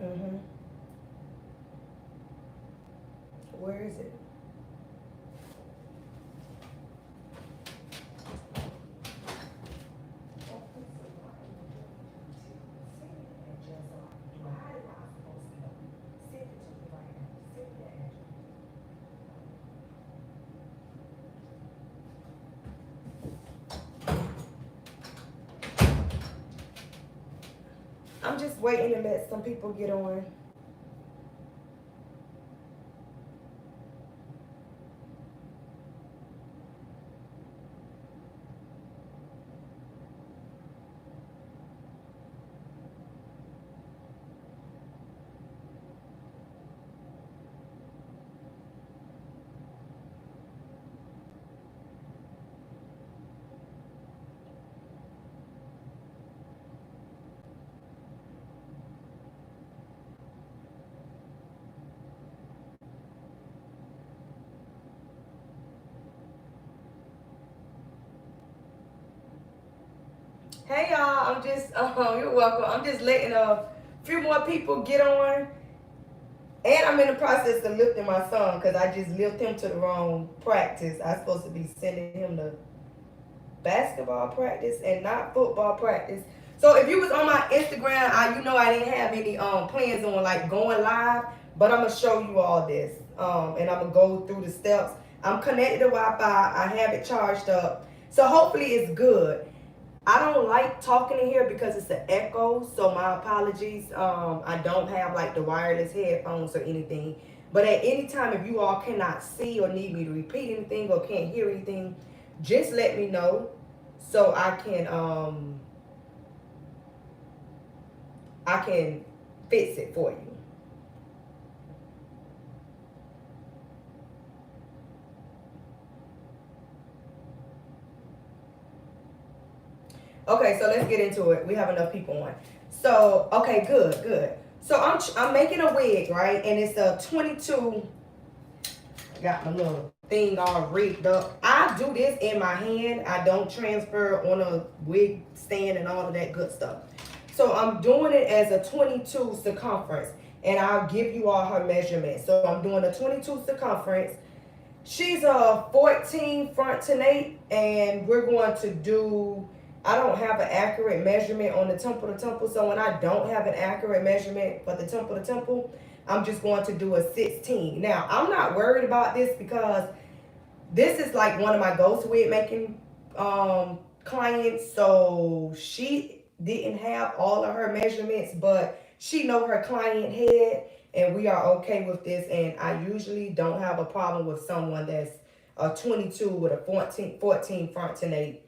Mm-hmm. Where is it? I'm just waiting to let some people get on. Hey y'all, I'm just you're welcome. I'm just letting a few more people get on. And I'm in the process of lifting my son because I just lifted him to the wrong practice. I'm supposed to be sending him to basketball practice and not football practice. So if you was on my Instagram, you know I didn't have any plans on like going live, but I'm gonna show you all this. And I'm gonna go through the steps. I'm connected to Wi-Fi. I have it charged up. So hopefully it's good. I don't like talking in here because it's an echo, so my apologies. I don't have like the wireless headphones or anything. But at any time, if you all cannot see or need me to repeat anything or can't hear anything, just let me know so I can fix it for you. Okay, so let's get into it. We have enough people on. So okay, good, good. So I'm making a wig, right? And it's a 22. I got my little thing all rigged up. I do this in my hand. I don't transfer on a wig stand and all of that good stuff. So I'm doing it as a 22 circumference. And I'll give you all her measurements. So I'm doing a 22 circumference. She's a 14 front to nape. And we're going to do, I don't have an accurate measurement on the temple to temple. So when I don't have an accurate measurement for the temple to temple, I'm just going to do a 16. Now, I'm not worried about this because this is like one of my ghost wig making clients. So she didn't have all of her measurements, but she know her client head and we are okay with this. And I usually don't have a problem with someone that's a 22 with a 14 front to nape.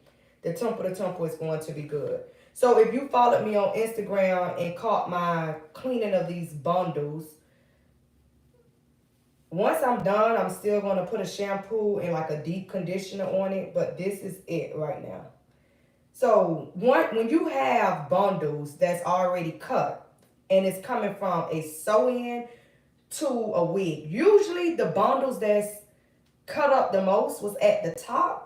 The temple to temple is going to be good. So if you followed me on Instagram and caught my cleaning of these bundles, once I'm done, I'm still going to put a shampoo and like a deep conditioner on it, but this is it right now. So when you have bundles that's already cut and it's coming from a sew-in to a wig, usually the bundles that's cut up the most was at the top.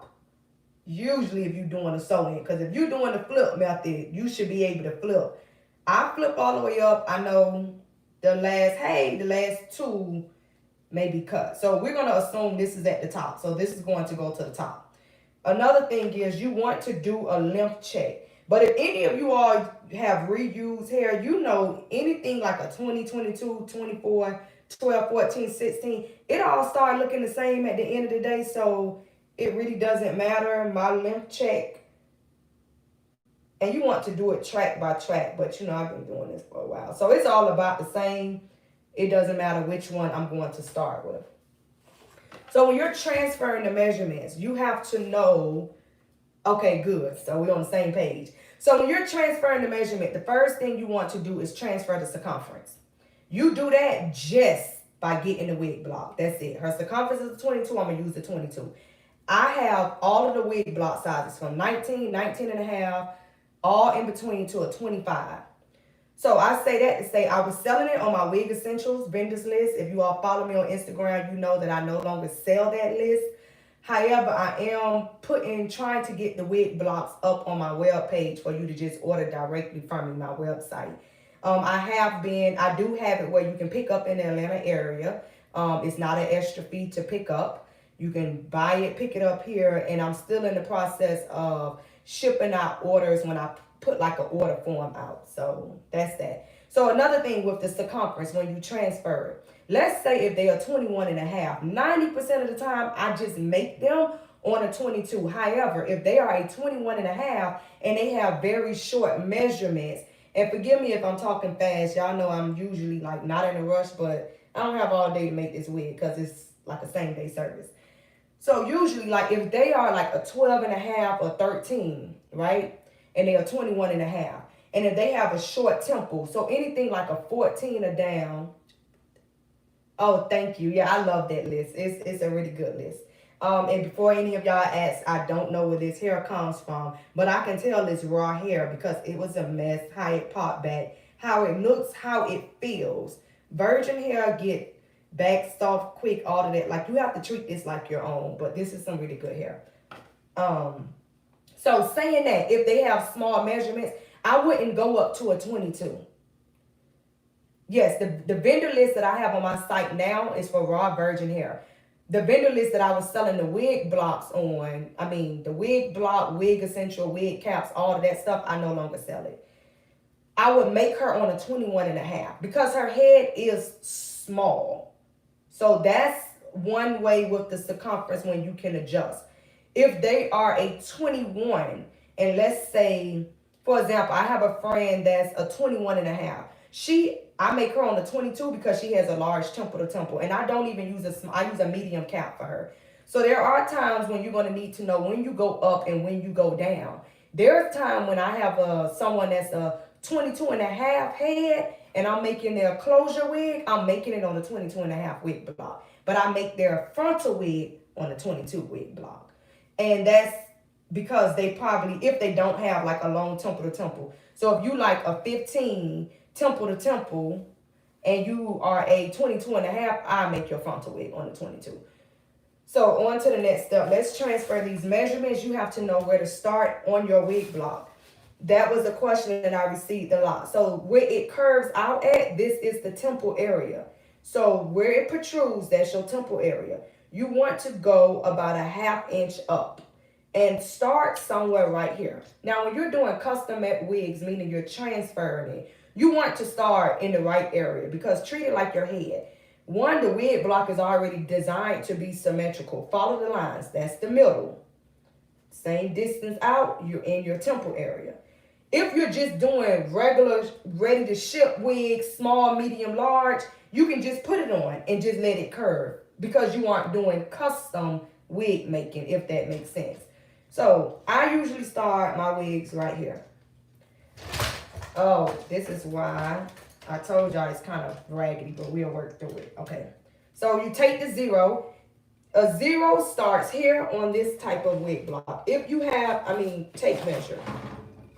Usually if you're doing a sew-in, because if you're doing the flip method, you should be able to flip. I flip all the way up. I know the last two may be cut. So we're going to assume this is at the top. So this is going to go to the top. Another thing is you want to do a length check. But if any of you all have reused hair, you know anything like a 20, 22, 24, 12, 14, 16, it all start looking the same at the end of the day. So it really doesn't matter. My length check, and you want to do it track by track, but you know I've been doing this for a while. So it's all about the same. It doesn't matter which one I'm going to start with. So when you're transferring the measurements, you have to know, okay, good. So we're on the same page. So when you're transferring the measurement, the first thing you want to do is transfer the circumference. You do that just by getting the wig block. That's it. Her circumference is 22. I'm going to use the 22. I have all of the wig block sizes from 19, 19 and a half, all in between to a 25. So I say that to say I was selling it on my Wig Essentials vendors list. If you all follow me on Instagram, you know that I no longer sell that list. However, I am trying to get the wig blocks up on my web page for you to just order directly from me, my website. I do have it where you can pick up in the Atlanta area. It's not an extra fee to pick up. You can buy it, pick it up here, and I'm still in the process of shipping out orders when I put like an order form out. So that's that. So another thing with the circumference, when you transfer it, let's say if they are 21 and a half, 90% of the time I just make them on a 22. However, if they are a 21 and a half and they have very short measurements, and forgive me if I'm talking fast, y'all know I'm usually like not in a rush, but I don't have all day to make this wig because it's like a same day service. So usually, like if they are like a 12 and a half or 13, right? And they are 21 and a half. And if they have a short temple, so anything like a 14 or down. Oh, thank you. Yeah, I love that list. It's a really good list. And before any of y'all ask, I don't know where this hair comes from, but I can tell it's raw hair because it was a mess, how it popped back, how it looks, how it feels. Virgin hair get back soft quick, all of that. Like you have to treat this like your own, but this is some really good hair. So saying that, if they have small measurements, I wouldn't go up to a 22. Yes, the vendor list that I have on my site now is for raw virgin hair. The vendor list that I was selling the wig blocks on, the wig block, wig essential, wig caps, all of that stuff, I no longer sell it. I would make her on a 21 and a half because her head is small. So that's one way with the circumference when you can adjust. If they are a 21, and let's say, for example, I have a friend that's a 21 and a half. I make her on the 22 because she has a large temple to temple. And I don't even use I use a medium cap for her. So there are times when you're going to need to know when you go up and when you go down. There's time when I have someone that's a 22 and a half head and I'm making their closure wig, I'm making it on the 22 and a half wig block. But I make their frontal wig on the 22 wig block. And that's because they probably, if they don't have like a long temple to temple. So if you like a 15 temple to temple and you are a 22 and a half, I make your frontal wig on the 22. So on to the next step. Let's transfer these measurements. You have to know where to start on your wig block. That was a question that I received a lot. So where it curves out at, this is the temple area. So where it protrudes, that's your temple area. You want to go about a ½ inch up and start somewhere right here. Now, when you're doing custom wigs, meaning you're transferring it, you want to start in the right area because treat it like your head. One, the wig block is already designed to be symmetrical. Follow the lines. That's the middle. Same distance out, you're in your temple area. If you're just doing regular, ready to ship wigs, small, medium, large, you can just put it on and just let it curve because you aren't doing custom wig making, if that makes sense. So I usually start my wigs right here. Oh, this is why I told y'all it's kind of raggedy, but we'll work through it. Okay. So you take the zero. A zero starts here on this type of wig block. If you have, tape measure.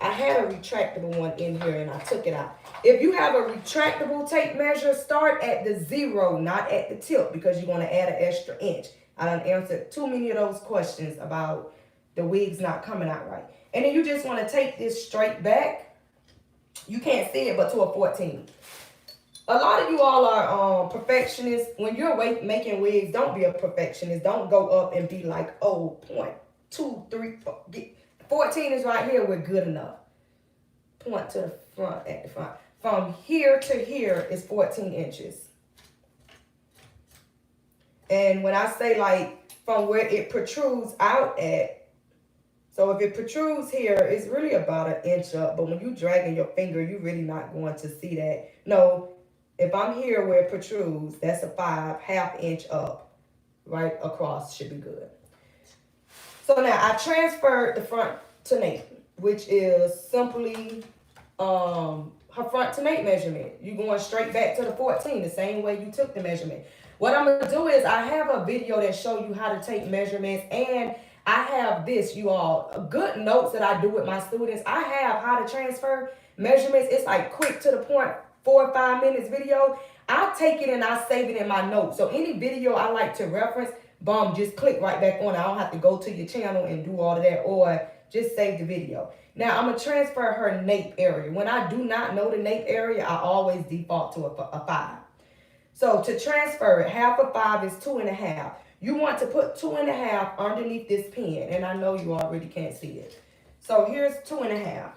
I had a retractable one in here and I took it out. If you have a retractable tape measure, start at the zero, not at the tip, because you're going to add an extra inch. I done answered too many of those questions about the wigs not coming out right. And then you just want to take this straight back. You can't see it, but to a 14. A lot of you all are perfectionists. When you're making wigs, don't be a perfectionist. Don't go up and be like, oh, 0.2, 3, 4. 14 is right here. We're good enough. Point to the front, at the front. From here to here is 14 inches. And when I say like from where it protrudes out at, so if it protrudes here, it's really about an inch up. But when you dragging your finger, you're really not going to see that. No, if I'm here where it protrudes, that's a 5, ½ inch up, right across should be good. So now I transferred the front to nape, which is simply her front to nape measurement. You're going straight back to the 14, the same way you took the measurement. What I'm going to do is I have a video that shows you how to take measurements, and I have this, you all, good notes that I do with my students. I have how to transfer measurements. It's like quick to the point, 4 or 5 minutes video. I take it and I save it in my notes. So any video I like to reference, boom, just click right back on. I don't have to go to your channel and do all of that, or just save the video. Now I'm going to transfer her nape area. When I do not know the nape area, I always default to a 5. So to transfer it, half of 5 is 2.5. You want to put 2.5 underneath this pen, and I know you already can't see it. So here's 2.5.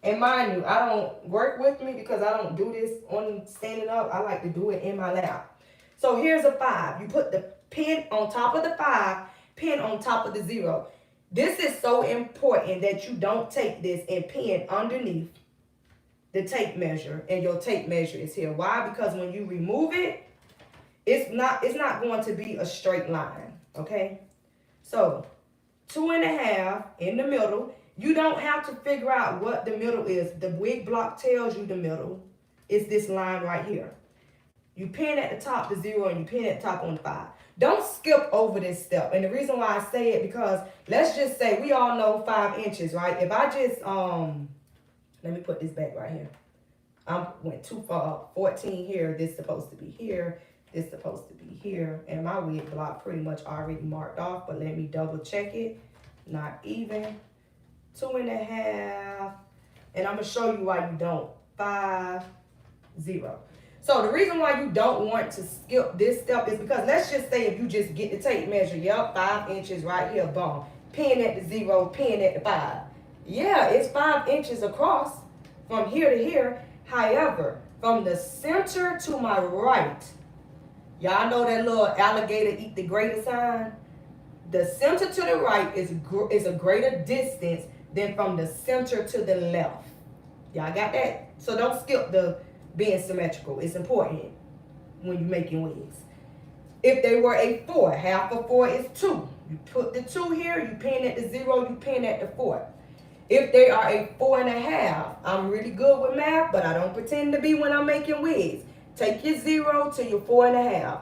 And mind you, I don't work with me because I don't do this on standing up. I like to do it in my lap. So here's a 5. You put the pen on top of the 5, pen on top of the 0. This is so important that you don't take this and pin underneath the tape measure, and your tape measure is here. Why? Because when you remove it, it's not going to be a straight line, okay? So 2.5 in the middle. You don't have to figure out what the middle is. The wig block tells you the middle is this line right here. You pin at the top the 0 and you pin at the top on the 5. Don't skip over this step. And the reason why I say it, because let's just say we all know 5 inches, right? If I just, let me put this back right here. I went too far. 14 here. This is supposed to be here. This is supposed to be here. And my wig block pretty much already marked off, but let me double check it. Not even. 2.5. And I'm going to show you why you don't. 5, 0. So the reason why you don't want to skip this step is because let's just say if you just get the tape measure, yep, 5 inches right here, boom. Pin at the 0, pin at the 5. Yeah, it's 5 inches across from here to here. However, from the center to my right, y'all know that little alligator eat the greater sign? The center to the right is a greater distance than from the center to the left. Y'all got that? So don't skip the being symmetrical. It's important when you're making wigs. If they were a 4, half of 4 is 2. You put the 2 here, you pin at the 0, you pin at the 4. If they are a 4.5, I'm really good with math, but I don't pretend to be when I'm making wigs. Take your 0 to your 4.5.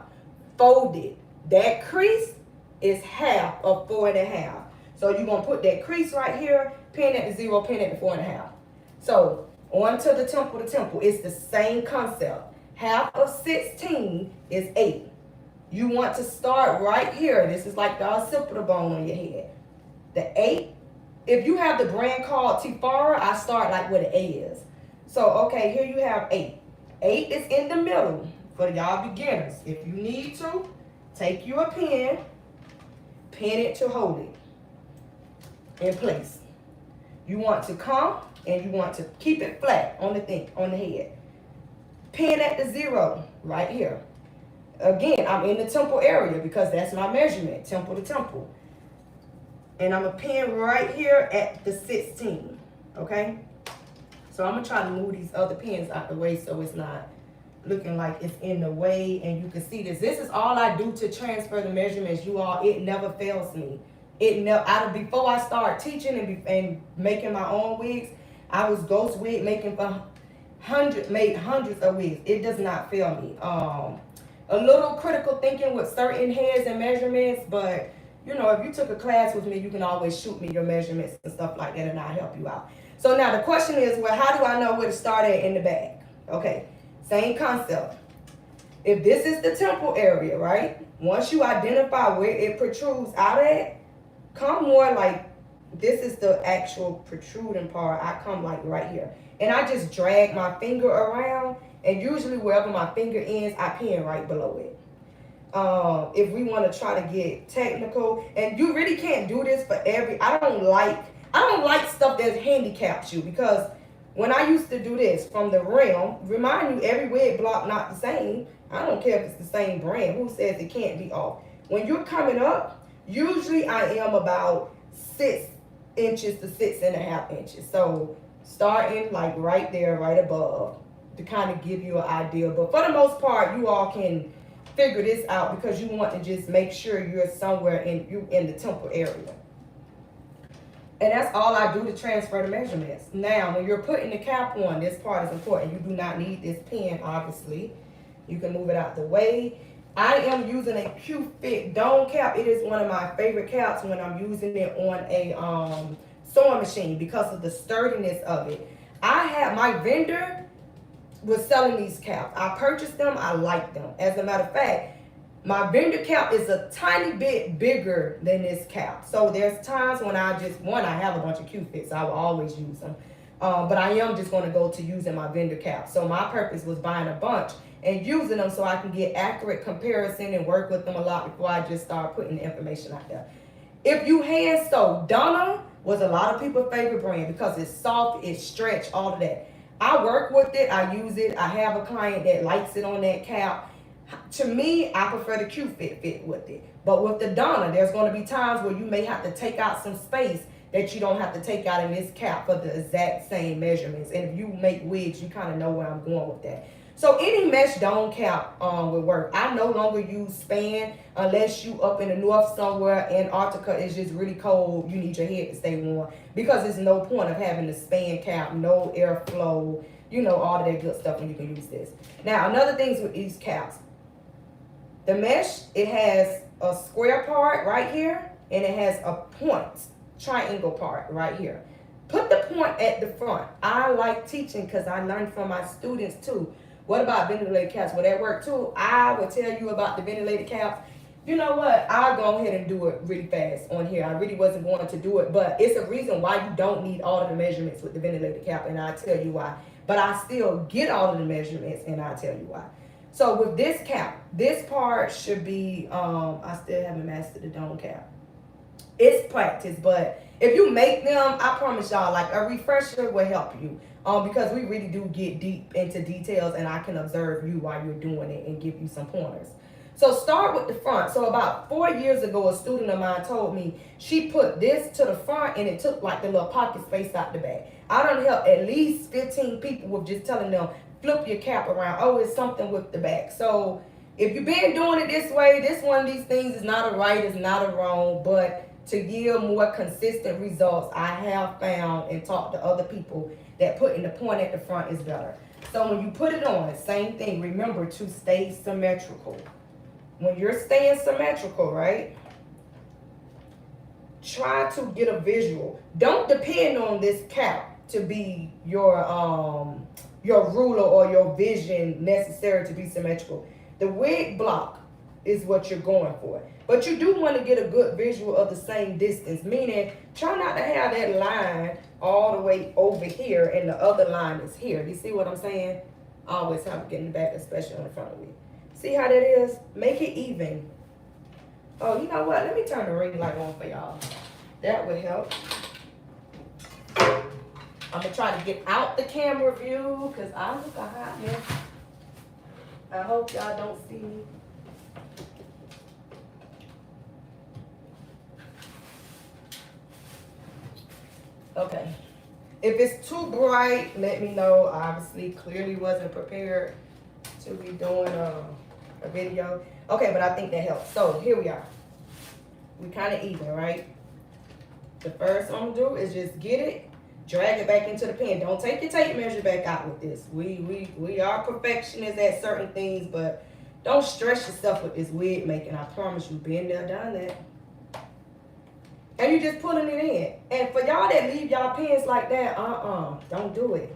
Fold it. That crease is half of 4.5. So you're going to put that crease right here, pin at the 0, pin at the 4.5. So on to the temple to temple. It's the same concept. Half of 16 is 8. You want to start right here. This is like the occipital bone on your head. The 8. If you have the brand called Tifara, I start like where the A is. So, okay, here you have 8. 8 is in the middle for y'all beginners. If you need to, take your pen, pin it to hold it in place. You want to come and you want to keep it flat on the head. Pin at the 0 right here. Again, I'm in the temple area because that's my measurement, temple to temple. And I'm going to pin right here at the 16, okay? So I'm going to try to move these other pins out the way so it's not looking like it's in the way. And you can see this. This is all I do to transfer the measurements, you all. It never fails me. Before I start teaching and making my own wigs, I was ghost wig making for made hundreds of wigs. It does not fail me. A little critical thinking with certain heads and measurements, but you know, if you took a class with me, you can always shoot me your measurements and stuff like that, and I'll help you out. So now the question is, well, how do I know where to start at in the back? Okay, same concept. If this is the temple area, right? Once you identify where it protrudes out at, come more like, this is the actual protruding part. I come like right here. And I just drag my finger around, and usually wherever my finger ends, I pin right below it. If we want to try to get technical, and you really can't do this for I don't like stuff that handicaps you, because when I used to do this from the rim, remind you, every wig block not the same. I don't care if it's the same brand. Who says it can't be off? When you're coming up, usually I am about 6 inches to 6.5 inches. So starting like right there, right above, to kind of give you an idea. But for the most part, you all can figure this out because you want to just make sure you're somewhere in the temple area. And that's all I do to transfer the measurements. Now, when you're putting the cap on, this part is important. You do not need this pen, obviously. You can move it out the way. I am using a Q-Fit dome cap. It is one of my favorite caps when I'm using it on a sewing machine because of the sturdiness of it. My vendor was selling these caps. I purchased them. I like them. As a matter of fact, My vendor cap is a tiny bit bigger than this cap. So there's times when I have a bunch of Q-fits. I will always use them. But I am just going to go to using my vendor cap. So my purpose was buying a bunch and using them so I can get accurate comparison and work with them a lot before I just start putting the information out there. If you hand sew, Donna was a lot of people's favorite brand because it's soft, it's stretched, all of that. I work with it, I use it. I have a client that likes it on that cap. To me, I prefer the Q-fit fit with it. But with the Donna, there's going to be times where you may have to take out some space that you don't have to take out in this cap for the exact same measurements. And if you make wigs, you kind of know where I'm going with that. So any mesh dome cap will work. I no longer use span unless you up in the north somewhere. Antarctica is just really cold. You need your head to stay warm because there's no point of having the span cap, no airflow, you know, all of that good stuff when you can use this. Now, another things with these caps, the mesh, it has a square part right here and it has a point, triangle part right here. Put the point at the front. I like teaching because I learned from my students too. What about ventilated caps? Will that work too? I will tell you about the ventilated caps. You know what? I'll go ahead and do it really fast on here. I really wasn't going to do it, but it's a reason why you don't need all of the measurements with the ventilated cap, and I'll tell you why. But I still get all of the measurements, and I'll tell you why. So with this cap, this part should be, I still haven't mastered the dome cap. It's practice, but if you make them, I promise y'all, like a refresher will help you. Because we really do get deep into details and I can observe you while you're doing it and give you some pointers. So start with the front. So about 4 years ago, a student of mine told me she put this to the front and it took like the little pocket space out the back. I done helped at least 15 people with just telling them, flip your cap around. Oh, it's something with the back. So if you've been doing it this way, this one of these things is not a right, it's not a wrong, but to yield more consistent results, I have found and talked to other people that putting the point at the front is better. So when you put it on, same thing, remember to stay symmetrical. When you're staying symmetrical, right, try to get a visual. Don't depend on this cap to be your ruler or your vision necessary to be symmetrical. The wig block is what you're going for. But you do want to get a good visual of the same distance, meaning try not to have that line all the way over here and the other line is here. You see what I'm saying? I always have to get in the back, especially on the front of me. See how that is? Make it even. Oh, you know what? Let me turn the ring light on for y'all. That would help. I'm going to try to get out the camera view because I look a hot mess. I hope y'all don't see me. Okay. If it's too bright, let me know. Obviously, clearly wasn't prepared to be doing a video. Okay, but I think that helps. So here we are. We kind of even, right? The first I'm gonna do is just get it, drag it back into the pen. Don't take your tape measure back out with this. We are perfectionists at certain things, but don't stress yourself with this wig making. I promise you, been there, done that. And you just pulling it in. And for y'all that leave y'all pens like that, don't do it.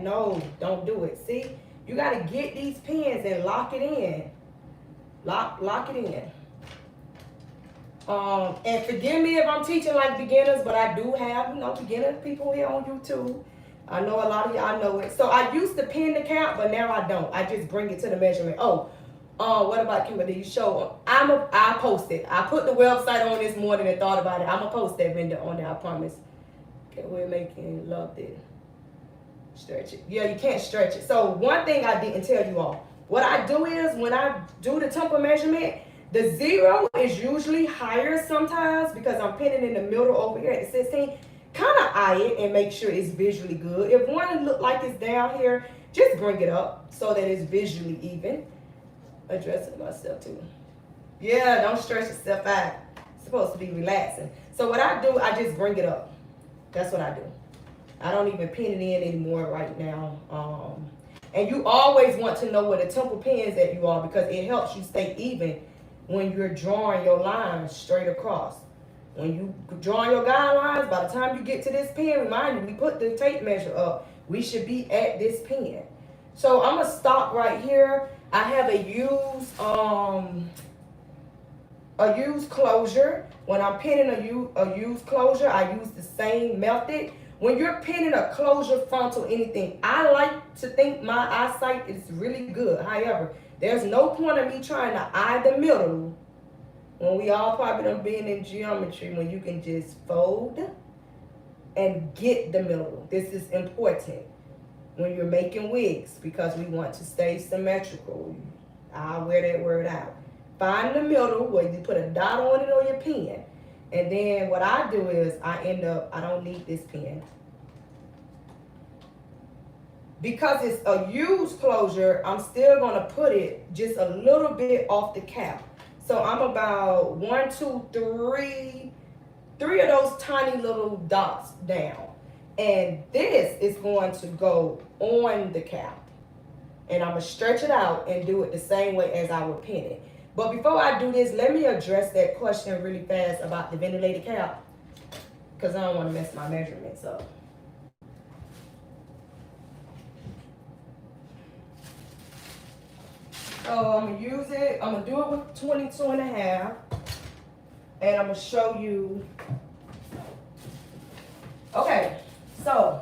No, don't do it. See, you gotta get these pens and lock it in. Lock it in. And forgive me if I'm teaching like beginners, but I do have, beginner people here on YouTube. I know a lot of y'all know it. So I used to pin the cap, but now I don't. I just bring it to the measurement. What about Kimberly? You show I post it. I put the website on this morning and thought about it. I'm gonna post that vendor on there, I promise. Okay, we're making love it. Stretch it. Yeah, you can't stretch it. So one thing I didn't tell you all. What I do is when I do the temple measurement, the 0 is usually higher sometimes because I'm pinning in the middle over here at the 16. Kind of eye it and make sure it's visually good. If one look like it's down here, just bring it up so that it's visually even. Addressing myself too. Yeah, don't stress yourself out. It's supposed to be relaxing. So what I do, I just bring it up. That's what I do. I don't even pin it in anymore right now. And you always want to know where the temple pins at you are because it helps you stay even when you're drawing your lines straight across. When you drawing your guidelines, by the time you get to this pin, remind you, we put the tape measure up. We should be at this pin. So I'm gonna stop right here. I have a used a used closure. When I'm pinning a used closure, I use the same method. When you're pinning a closure frontal anything, I like to think my eyesight is really good. However, there's no point of me trying to eye the middle when we all probably done been in geometry, when you can just fold and get the middle. This is important when you're making wigs because we want to stay symmetrical. I'll wear that word out. Find the middle where you put a dot on it or your pen. And then what I do is I don't need this pen. Because it's a used closure, I'm still gonna put it just a little bit off the cap. So I'm about 1, 2, 3 of those tiny little dots down. And this is going to go on the cap. And I'm gonna stretch it out and do it the same way as I would pin it. But before I do this, let me address that question really fast about the ventilated cap, because I don't want to mess my measurements up. So I'm gonna use it, I'm gonna do it with 22.5, and I'm gonna show you. Okay, so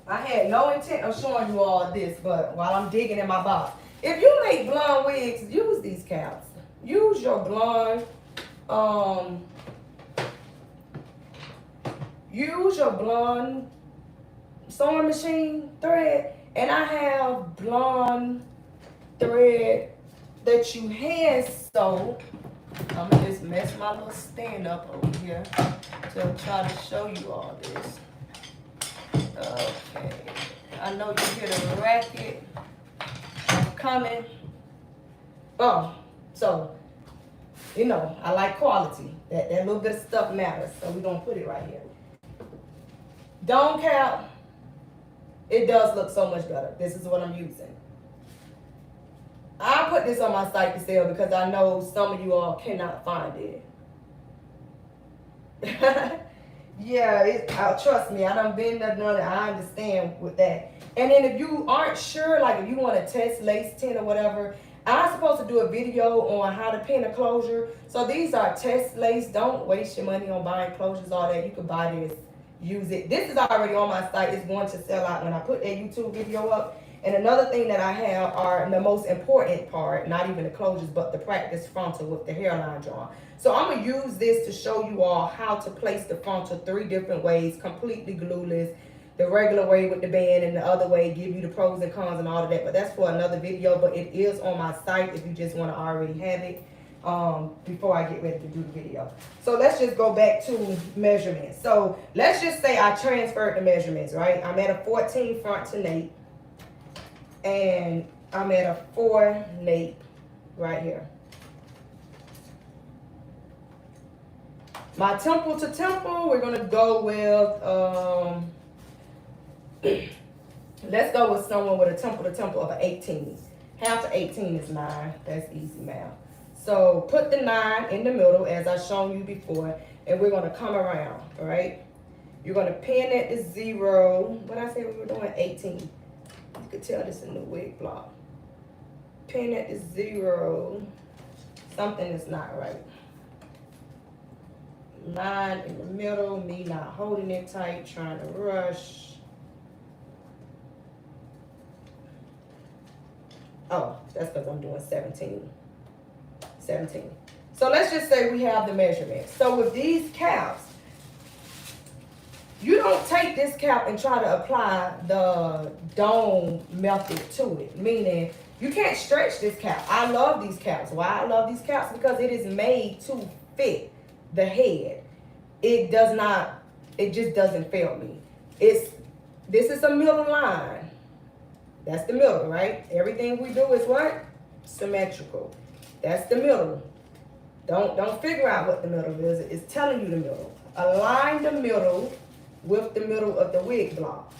I had no intent of showing you all this, but while I'm digging in my box, if you make blonde wigs, use these caps. Use your blonde, sewing machine thread, and I have blonde thread that you hand sew. I'm gonna just mess my little stand up over here to try to show you all this. Okay, I know you hear the racket coming. Oh, so, you know, I like quality. That little bit of stuff matters, so we're gonna put it right here. Dome cap, it does look so much better. This is what I'm using. I put this on my site to sell because I know some of you all cannot find it. Yeah, trust me, I done been there, done it. I understand with that. And then if you aren't sure, like if you want to test lace tint or whatever, I'm supposed to do a video on how to pin a closure. So these are test lace. Don't waste your money on buying closures, all that. You can buy this, use it. This is already on my site. It's going to sell out when I put that YouTube video up. And another thing that I have are the most important part, not even the closures, but the practice frontal with the hairline drawing. So I'm going to use this to show you all how to place the frontal 3 different ways, completely glueless. The regular way with the band and the other way, give you the pros and cons and all of that. But that's for another video, but it is on my site if you just want to already have it before I get ready to do the video. So let's just go back to measurements. So let's just say I transferred the measurements, right? I'm at a 14 front to nape. And I'm at a 4 nape right here. My temple to temple, we're gonna go with, let's go with someone with a temple to temple of an 18. Half of 18 is 9, that's easy math. So put the 9 in the middle as I've shown you before, and we're gonna come around, all right? You're gonna pin at the 0, what I said we were doing, 18. You could tell this is a new wig block. Pin at the 0. Something is not right. 9 in the middle, me not holding it tight, trying to rush. Oh, that's because I'm doing 17. 17. So let's just say we have the measurement. So with these caps, you don't take this cap and try to apply the dome method to it. Meaning, you can't stretch this cap. I love these caps. Why I love these caps? Because it is made to fit the head. It just doesn't fail me. This is a middle line. That's the middle, right? Everything we do is what? Symmetrical. That's the middle. Don't figure out what the middle is. It's telling you the middle. Align the middle with the middle of the wig block.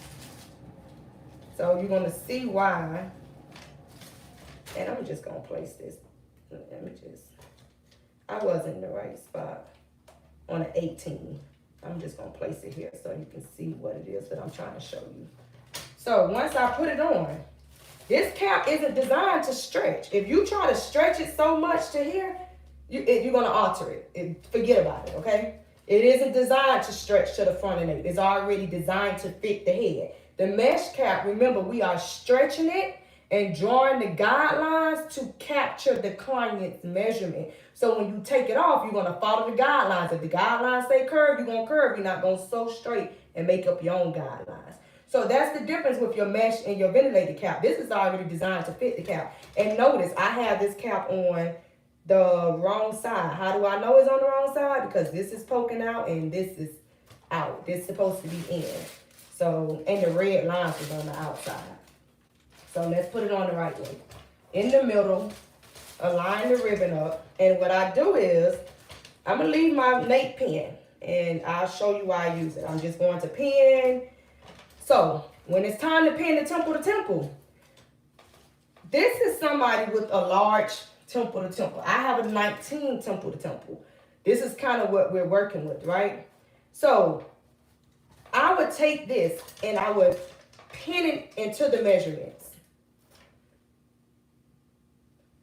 So you're gonna see why. And I'm just gonna place this. I was in the right spot on an 18. I'm just gonna place it here so you can see what it is that I'm trying to show you. So once I put it on, This cap isn't designed to stretch. If you try to stretch it so much to here, you're going to alter it. Forget about it, okay? It isn't designed to stretch to the frontonate. It's already designed to fit the head. The mesh cap, remember, we are stretching it and drawing the guidelines to capture the client's measurement. So when you take it off, you're going to follow the guidelines. If the guidelines say curve, you're going to curve. You're not going to sew straight and make up your own guidelines. So that's the difference with your mesh and your ventilated cap. This is already designed to fit the cap. And notice, I have this cap on the wrong side. How do I know it's on the wrong side? Because this is poking out and this is out. This is supposed to be in. So, and the red lines is on the outside. So let's put it on the right way. In the middle, align the ribbon up. And what I do is, I'm going to leave my nape pin. And I'll show you why I use it. I'm just going to pin. So, when it's time to pin the temple to temple, this is somebody with a large temple to temple. I have a 19 temple to temple. This is kind of what we're working with, right? So, I would take this and I would pin it into the measurements.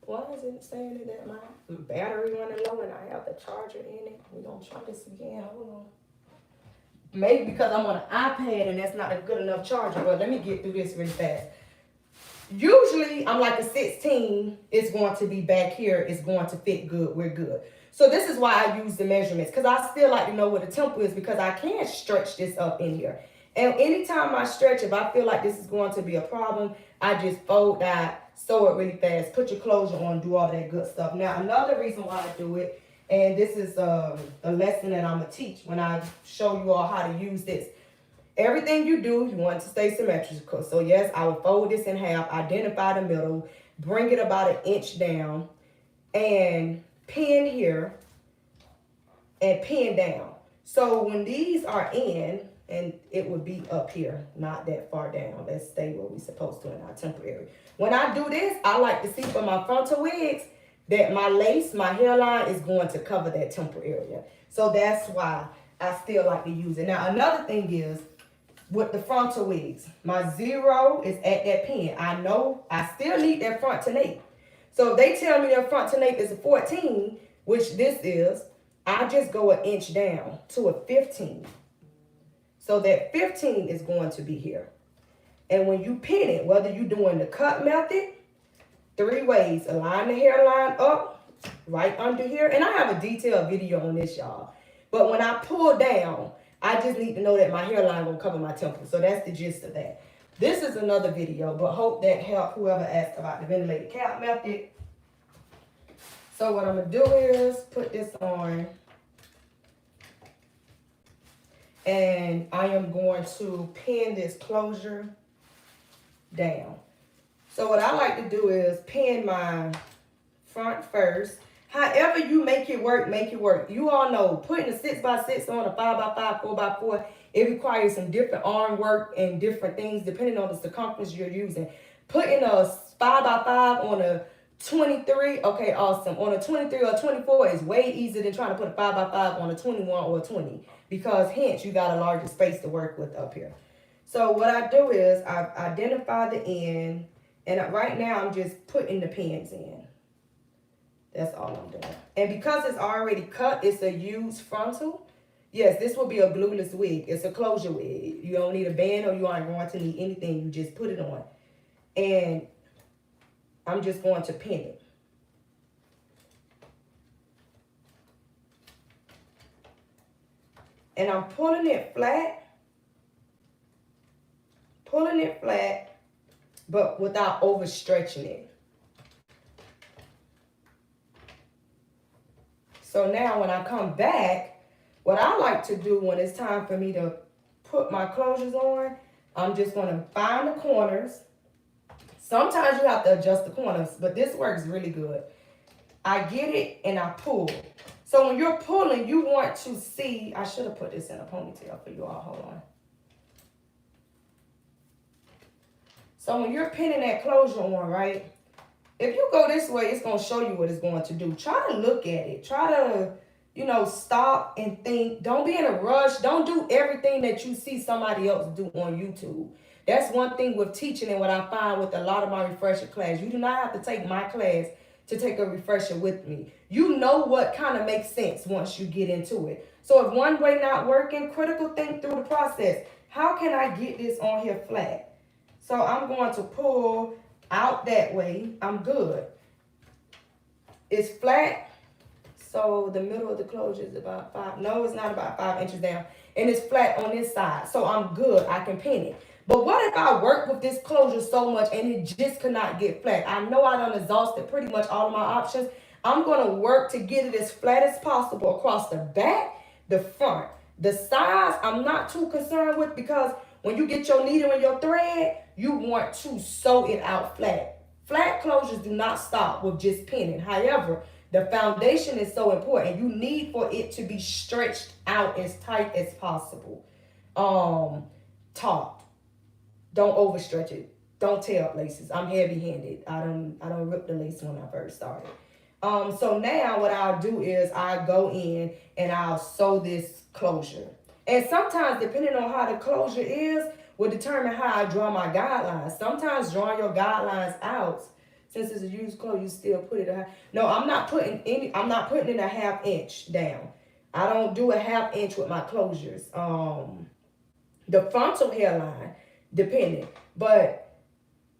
Why is it saying that my battery running low and I have the charger in it? We're going to try this again. Hold on. Maybe because I'm on an iPad and that's not a good enough charger. But let me get through this really fast. Usually, I'm like a 16. It's going to be back here. It's going to fit good. We're good. So this is why I use the measurements. Because I still like to know where the temple is. Because I can't stretch this up in here. And anytime I stretch, if I feel like this is going to be a problem, I just fold that, sew it really fast, put your closure on, do all that good stuff. Now, another reason why I do it, and this is a lesson that I'm going to teach when I show you all how to use this. Everything you do, you want it to stay symmetrical. So yes, I will fold this in half, identify the middle, bring it about 1 inch down, and pin here, and pin down. So when these are in, and it would be up here, not that far down. Let's stay where we're supposed to in our temple area. When I do this, I like to see for my frontal wigs that my lace, my hairline is going to cover that temple area. So that's why I still like to use it. Now, another thing is, with the frontal wigs, my 0 is at that pin. I know I still need that front to nape. So if they tell me their front to nape is a 14, which this is, I just go 1 inch down to a 15. So that 15 is going to be here. And when you pin it, whether you're doing the cut method, 3 ways. Align the hairline up, right under here. And I have a detailed video on this, y'all. But when I pull down, I just need to know that my hairline will cover my temple. So that's the gist of that. This is another video, but hope that helped whoever asked about the ventilated cap method. So what I'm going to do is put this on. And I am going to pin this closure down. So what I like to do is pin my front first. However you make it work, make it work. You all know putting a 6x6 on a 5x5, 4x4, it requires some different arm work and different things depending on the circumference you're using. Putting a 5x5 on a 23, okay, awesome. On a 23 or 24 is way easier than trying to put a 5x5 on a 21 or a 20 because hence you got a larger space to work with up here. So what I do is I identify the end, and right now I'm just putting the pins in. That's all I'm doing. And because it's already cut, it's a used frontal. Yes, this will be a glueless wig. It's a closure wig. You don't need a band or you aren't going to need anything. You just put it on. And I'm just going to pin it. And I'm pulling it flat. But without overstretching it. So now when I come back, what I like to do when it's time for me to put my closures on, I'm just going to find the corners. Sometimes you have to adjust the corners, but this works really good. I get it and I pull. So when you're pulling, you want to see, I should have put this in a ponytail for you all, hold on. So when you're pinning that closure on, right, if you go this way, it's going to show you what it's going to do. Try to look at it. Try to stop and think. Don't be in a rush. Don't do everything that you see somebody else do on YouTube. That's one thing with teaching and what I find with a lot of my refresher class. You do not have to take my class to take a refresher with me. You know what kind of makes sense once you get into it. So if one way not working, critical think through the process. How can I get this on here flat? So I'm going to pull out that way. I'm good. It's flat. So the middle of the closure is about 5. No, it's not about 5 inches down. And it's flat on this side. So I'm good. I can pin it. But what if I work with this closure so much and it just could not get flat? I know I done exhausted pretty much all of my options. I'm going to work to get it as flat as possible across the back, the front. The size, I'm not too concerned with, because when you get your needle and your thread, you want to sew it out flat. Flat closures do not stop with just pinning. However, the foundation is so important. You need for it to be stretched out as tight as possible. Taut. Don't overstretch it. Don't tear up laces. I'm heavy-handed. I don't rip the lace when I first started. So now what I'll do is I go in and I'll sew this closure. And sometimes, depending on how the closure is, will determine how I draw my guidelines. Sometimes drawing your guidelines out, since it's a used clothes, you still put it a half. No, I'm not putting in a 1/2 inch down. I don't do a 1/2 inch with my closures. The frontal hairline, depending. But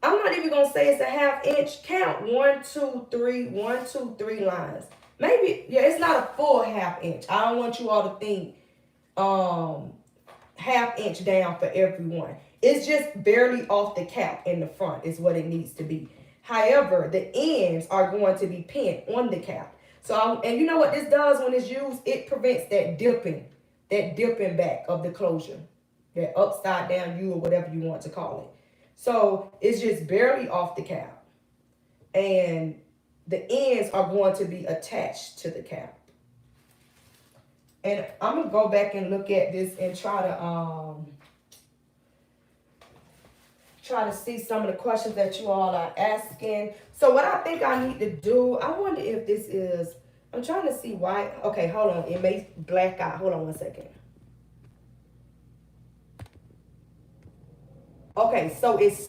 I'm not even gonna say it's a 1/2 inch. Count 1, 2, 3, 1, 2, 3 lines. Maybe, yeah, it's not a full 1/2 inch. I don't want you all to think 1/2 inch down for everyone. It's just barely off the cap in the front is what it needs to be. However, the ends are going to be pinned on the cap. So, and you know what this does when it's used? It prevents that dipping back of the closure, that upside down U or whatever you want to call it. So it's just barely off the cap, and the ends are going to be attached to the cap. And I'm gonna go back and look at this and try to see some of the questions that you all are asking. So what I think I need to do, I wonder if this is, I'm trying to see why. Okay, hold on. It may black out. Hold on one second. Okay, so it's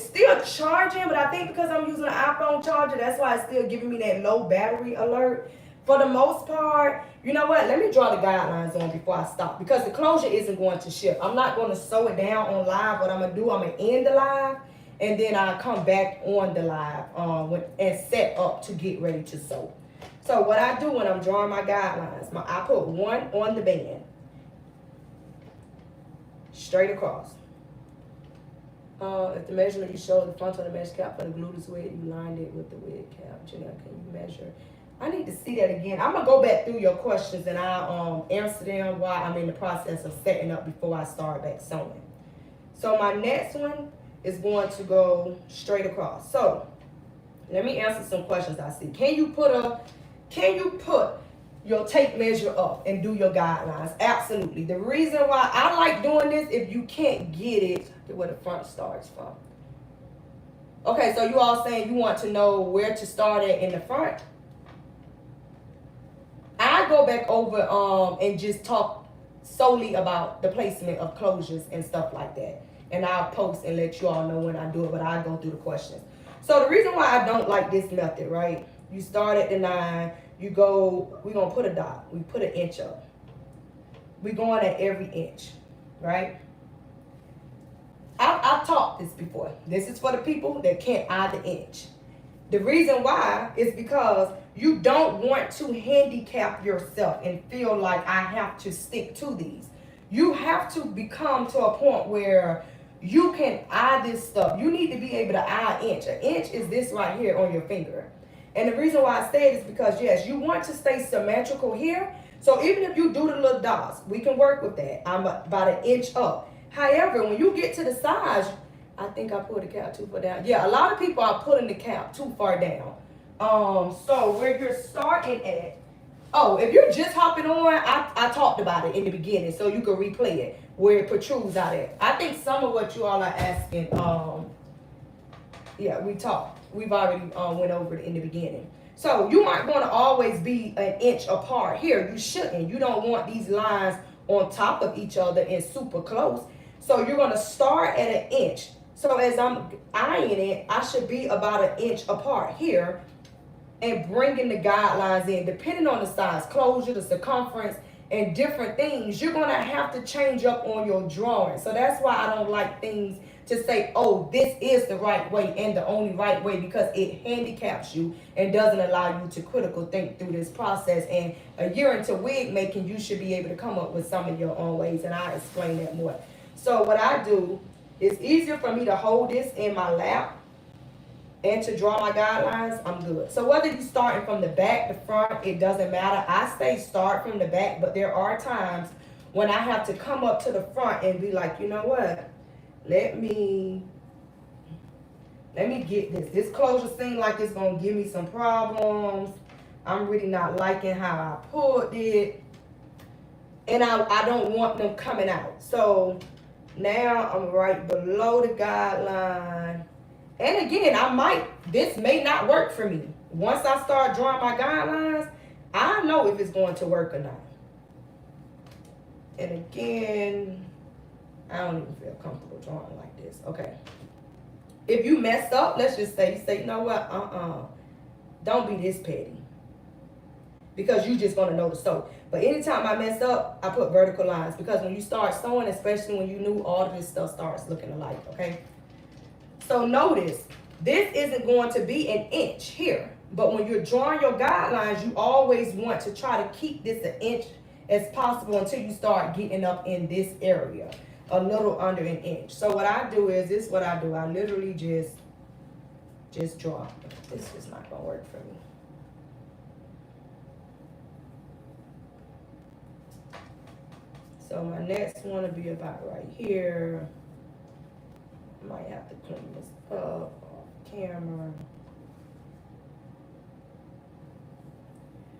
still charging, but I think because I'm using an iPhone charger, that's why it's still giving me that low battery alert. For the most part, you know what? Let me draw the guidelines on before I stop, because the closure isn't going to ship. I'm not going to sew it down on live. What I'm going to do, I'm going to end the live, and then I'll come back on the live and set up to get ready to sew. So what I do when I'm drawing my guidelines, I put one on the band, straight across. If the measurement you showed the front of the mesh cap for the gluteus width, you lined it with the width cap. Janelle, can you measure? I need to see that again. I'm going to go back through your questions and I'll answer them while I'm in the process of setting up before I start back sewing. So my next one is going to go straight across. So let me answer some questions I see. Can you put your tape measure up and do your guidelines? Absolutely. The reason why I like doing this, if you can't get it, where the front starts from. Okay, so you all saying you want to know where to start at in the front? I go back over and just talk solely about the placement of closures and stuff like that. And I'll post and let you all know when I do it, but I'll go through the questions. So the reason why I don't like this method, right? You start at the 9, you go, we're going to put a dot. We put an inch up. We're going at every inch, right? I've taught this before. This is for the people that can't eye the inch. The reason why is because you don't want to handicap yourself and feel like I have to stick to these. You have to become to a point where you can eye this stuff. You need to be able to eye an inch. An inch is this right here on your finger. And the reason why I say it is because, yes, you want to stay symmetrical here. So even if you do the little dots, we can work with that. I'm about an inch up. However, when you get to the sides, I think I pulled the cap too far down. Yeah, a lot of people are putting the cap too far down. So where you're starting at, if you're just hopping on, I talked about it in the beginning, so you can replay it where it protrudes out at. I think some of what you all are asking, yeah, we talked. We've already went over it in the beginning. So you aren't going to always be an inch apart here. You shouldn't. You don't want these lines on top of each other and super close. So you're going to start at an inch. So as I'm eyeing it, I should be about an inch apart here and bringing the guidelines in, depending on the size, closure, the circumference, and different things. You're going to have to change up on your drawing. So that's why I don't like things to say, oh, this is the right way and the only right way, because it handicaps you and doesn't allow you to critical think through this process. And a year into wig making, you should be able to come up with some of your own ways, and I'll explain that more. So what I do, it's easier for me to hold this in my lap and to draw my guidelines. I'm good. So whether you're starting from the back, the front, it doesn't matter. I say start from the back, but there are times when I have to come up to the front and be like, you know what? Let me get this. This closure seems like it's going to give me some problems. I'm really not liking how I pulled it. And I don't want them coming out. So now I'm right below the guideline. And again, this may not work for me. Once I start drawing my guidelines, I know if it's going to work or not. And again, I don't even feel comfortable drawing like this. Okay. If you mess up, let's just say, you know what? Don't be this petty. Because you just going to know the sew. But anytime I mess up, I put vertical lines. Because when you start sewing, especially when you new, all of this stuff starts looking alike. Okay. So notice, this isn't going to be an inch here. But when you're drawing your guidelines, you always want to try to keep this an inch as possible until you start getting up in this area. A little under an inch. So what I do is, this is what I do. I literally just draw. This is not going to work for me. So my next one will be about right here. Might have to clean this up off camera.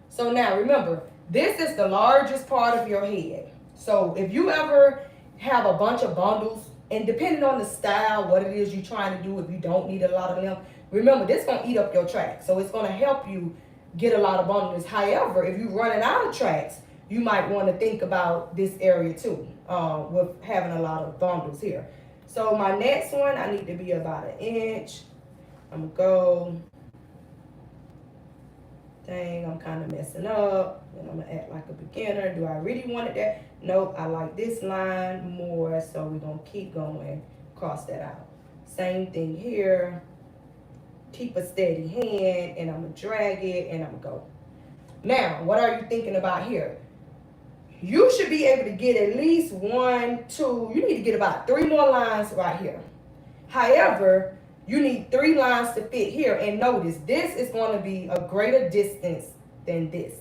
So now remember, this is the largest part of your head. So if you ever have a bunch of bundles, and depending on the style, what it is you're trying to do, if you don't need a lot of them, remember this gonna eat up your tracks. So it's gonna help you get a lot of bundles. However, if you're running out of tracks, you might want to think about this area too, with having a lot of bundles here. So my next one, I need to be about an inch. I'm gonna go. Dang, I'm kind of messing up. And I'm gonna act like a beginner. Do I really want it there? Nope, I like this line more, so we're gonna keep going, cross that out. Same thing here. Keep a steady hand, and I'm gonna drag it, and I'm gonna go. Now, what are you thinking about here? You should be able to get at least 1, 2, you need to get about 3 more lines right here. However, you need 3 lines to fit here. And notice, this is going to be a greater distance than this.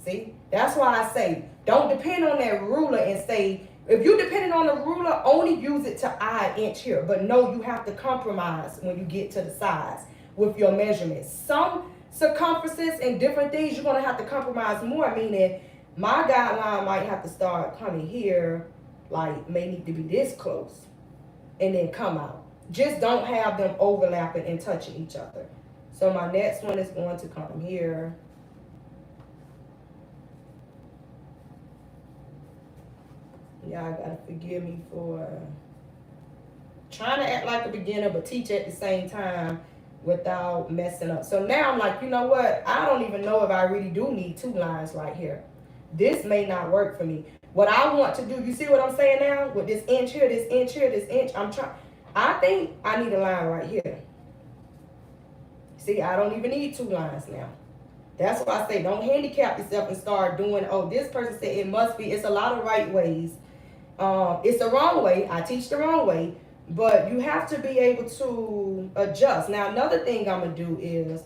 See? That's why I say, don't depend on that ruler and say, if you're depending on the ruler, only use it to eye inch here. But no, you have to compromise when you get to the size with your measurements. Some circumferences and different things, you're going to have to compromise more, meaning my guideline might have to start coming here, like may need to be this close, and then come out. Just don't have them overlapping and touching each other. So my next one is going to come here. Y'all gotta forgive me for trying to act like a beginner but teach at the same time without messing up. So now I'm like, you know what? I don't even know if I really do need 2 lines right here. This may not work for me. What I want to do, you see what I'm saying now? With this inch here, this inch here, this inch, I think I need a line right here. See, I don't even need 2 lines now. That's why I say don't handicap yourself and start doing, oh, this person said it must be. It's a lot of right ways. It's the wrong way. I teach the wrong way. But you have to be able to adjust. Now, another thing I'm going to do is,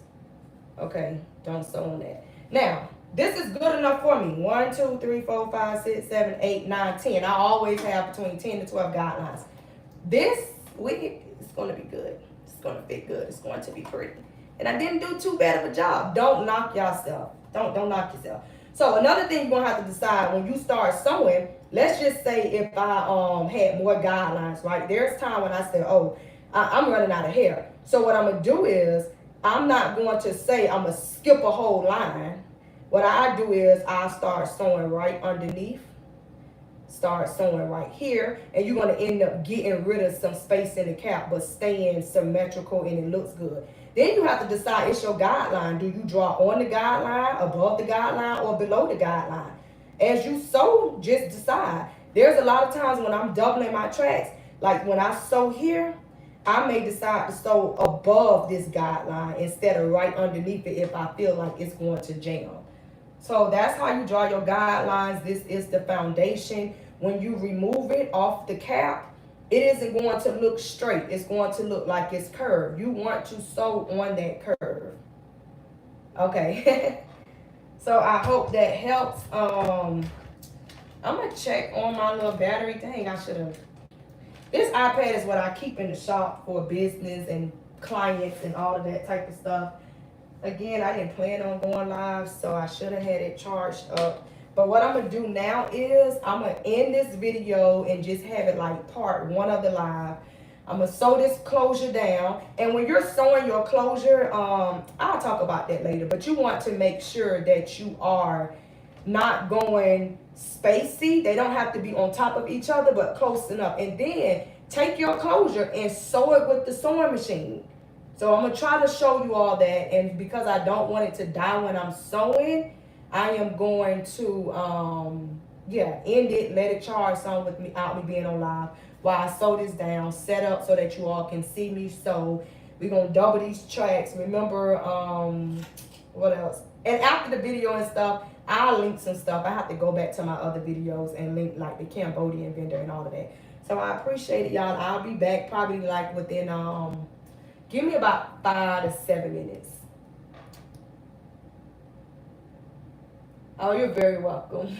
okay, don't sew on that. Now, this is good enough for me. 1, 2, 3, 4, 5, 6, 7, 8, 9, 10. I always have between 10 to 12 guidelines. This wig is going to be good. It's going to fit good. It's going to be pretty. And I didn't do too bad of a job. Don't knock yourself. Don't knock yourself. So another thing you're going to have to decide when you start sewing, let's just say if I had more guidelines, right? There's time when I said, oh, I'm running out of hair. So what I'm going to do is I'm not going to say I'm going to skip a whole line. What I do is I start sewing right underneath, start sewing right here, and you're going to end up getting rid of some space in the cap, but staying symmetrical and it looks good. Then you have to decide, it's your guideline. Do you draw on the guideline, above the guideline, or below the guideline? As you sew, just decide. There's a lot of times when I'm doubling my tracks, like when I sew here, I may decide to sew above this guideline instead of right underneath it if I feel like it's going to jam. So that's how you draw your guidelines. This is the foundation. When you remove it off the cap, it isn't going to look straight. It's going to look like it's curved. You want to sew on that curve. Okay. So I hope that helps. I'm gonna check on my little battery thing. I should have. This iPad is what I keep in the shop for business and clients and all of that type of stuff. Again, I didn't plan on going live, so I should have had it charged up. But what I'm going to do now is I'm going to end this video and just have it like part one of the live. I'm going to sew this closure down. And when you're sewing your closure, I'll talk about that later. But you want to make sure that you are not going spacey. They don't have to be on top of each other, but close enough. And then take your closure and sew it with the sewing machine. So I'm going to try to show you all that. And because I don't want it to die when I'm sewing, I am going to, end it, let it charge some without me being on live while I sew this down, set up so that you all can see me sew. We're going to double these tracks. Remember, what else? And after the video and stuff, I'll link some stuff. I have to go back to my other videos and link like the Cambodian vendor and all of that. So I appreciate it, y'all. I'll be back probably like within, give me about 5 to 7 minutes. Oh, you're very welcome.